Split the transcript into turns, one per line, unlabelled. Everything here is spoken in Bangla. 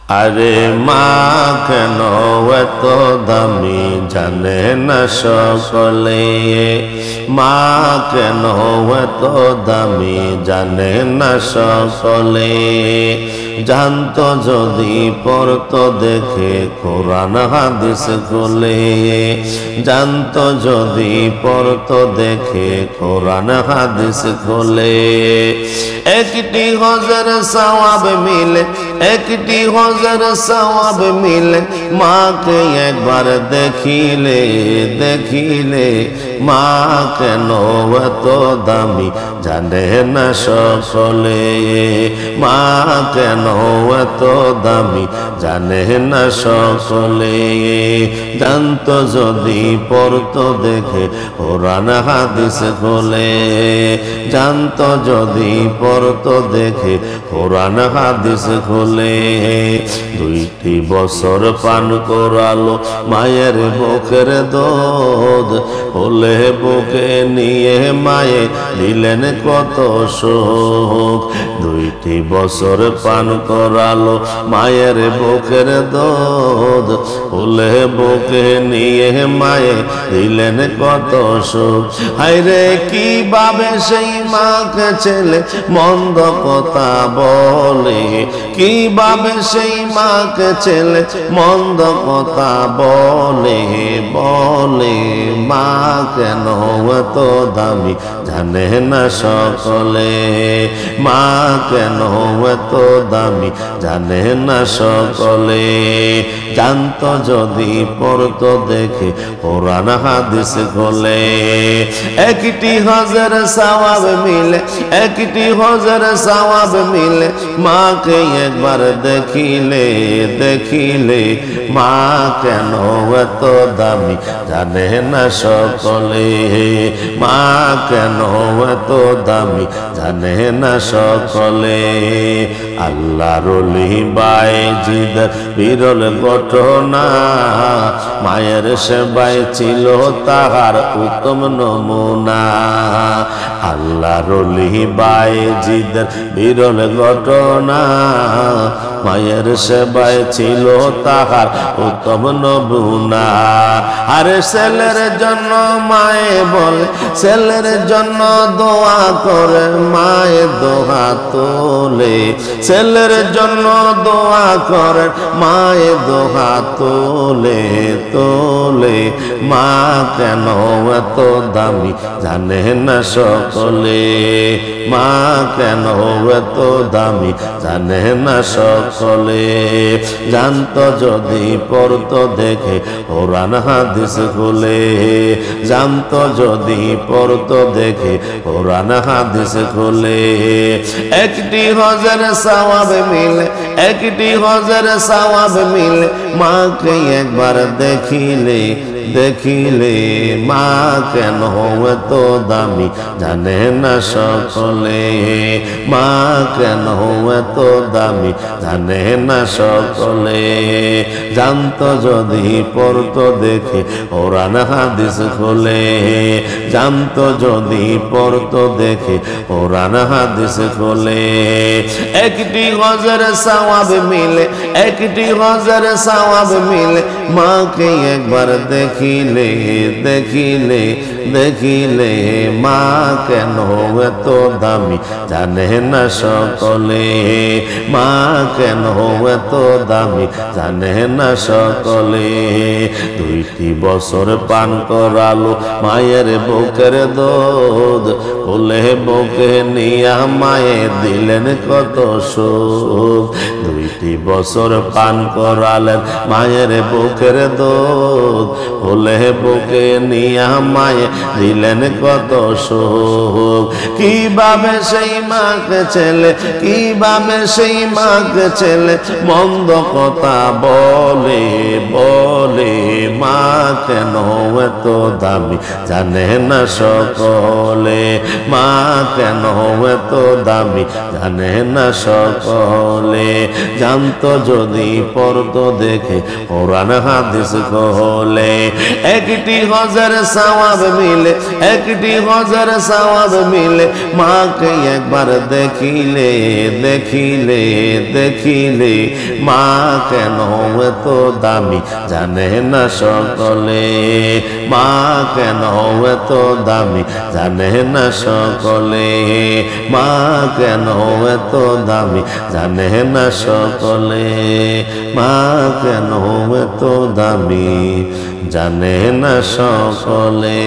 আরে মা কেন এত দামি জানে না সকলে, মা কেন এত দামি জানে না সকলে। জানতো যদি পড়তো দেখে কোরআন হাদিস খুলে, জানতো যদি পড়তো দেখে কোরআন হাদিস খুলে। একটি হজের সওয়াব মিলে, একটি হজের সওয়াব মিলে, মাকে একবার দেখিলে দেখিলে। মা কেন এত দামি জানে না সকলে, মা কেন এত দামি জানে না সকলে। জানতো যদি পড়তো দেখে কোরআন হাদিস খুলে, জানতো যদি পড়তো দেখে কোরআন হাদিস খুলে। 2টি বছর পান করালো মায়ের বুকের দুধ, হলে বুকে নিয়ে মায়ে দিলেন কত সুখ। 2টি বছর পান করালো মায়ের বুকের দুধ, হলে বুকে নিয়ে মায়ে দিলেন কত সুখ। হায়রে কিভাবে সেই মাকে ছেলে মন্দ কথা বলে, কিভাবে সেই মাকে ছেলে মন্দ কথা বলে বলে। মা কেন এত দামি জানে না সকলে, মা কেন এত দামি জানে না সকলে। জানতো যদি পড়তো দেখে কোরআন হাদিস খুলে। একটি হজের সওয়াব মিলে, একটি হজের সওয়াব মিলে, মাকে একবার দেখিলে দেখিলে। মা কেন এত দামি জানে না সকলে, মা কেন এত দামি জানে না সকলে। আল্লাহর ওলি বায়েজিদ বিরল ঘটনা, মায়ের সেবায় ছিল তাহার উত্তম নমুনা। আল্লাহর ওলি বায়েজিদ বিরল ঘটনা, মায়ের সেবায় ছিল তাহার উত্তম নমুনা। আরে ছেলের জন্য মায়ে বলে, ছেলের জন্য দোয়া করে মায়ে দোয়া তোলে। ছেলের জন্য দোয়া করে মায়ে দোয়া তোলে তোলে। মা কেন এত দামি জানে না সকলে, মা কেন এত দামি জানে না সকলে। জানতো যদি পড়তো দেখে কোরআন হাদিস খুলে, জানতো যদি পড়তো দেখে কোরআন হাদিস খুলে। একটি হজের সওয়াব মিলে, একটি হজের সওয়াব মিলে, মাকে একবার দেখিলে দেখিলে। মা কেন এত দামি জানে না সকলে, মা কেন এত দামি জানে না সকলে। জানতো যদি পড়তো দেখে কোরআন হাদিস খুলে, জানতো যদি পড়তো দেখে কোরআন হাদিস খুলে। একটি হজের সওয়াব মিলে, একটি হজের সওয়াব মিলে, মাকে একবার দেখিলে দেখিলে দেখিলে। মা কেন এত দামি জানে না সকলে, মা কেন এত দামি জানে না সকলে। 2টি বছর পান করালো মায়ের বুকের দুধ, হলে বুকে নিয়া মায়ে দিলেন কত সুখ। 2টি বছর পান করালেন মায়ের বুকের দুধ, হলে বুকে নিয়া মায়ে দিলেন কত সুখ। কিভাবে সেই মাকে ছেলে, কিভাবে সেই মাকে ছেলে মন্দ কথা বলে বলে। মা কেন এত দামি জানে না সকলে, মা কেন এত দামি জানে না সকলে। জানতো যদি পড়তো দেখে কোরআন হাদিস কহলে। একটি হজের সওয়াব মিলে, একটি হজের সওয়াব মিলে, মাকে একবার দেখিলে দেখিলে দেখিলে। মা কেন এত দামি জানে না সকলে, মা কেন এত দামি জানে না সকলে, মা কেন এত দামি জানে না সকলে, মা কেন এত দামি জানে না সকলে।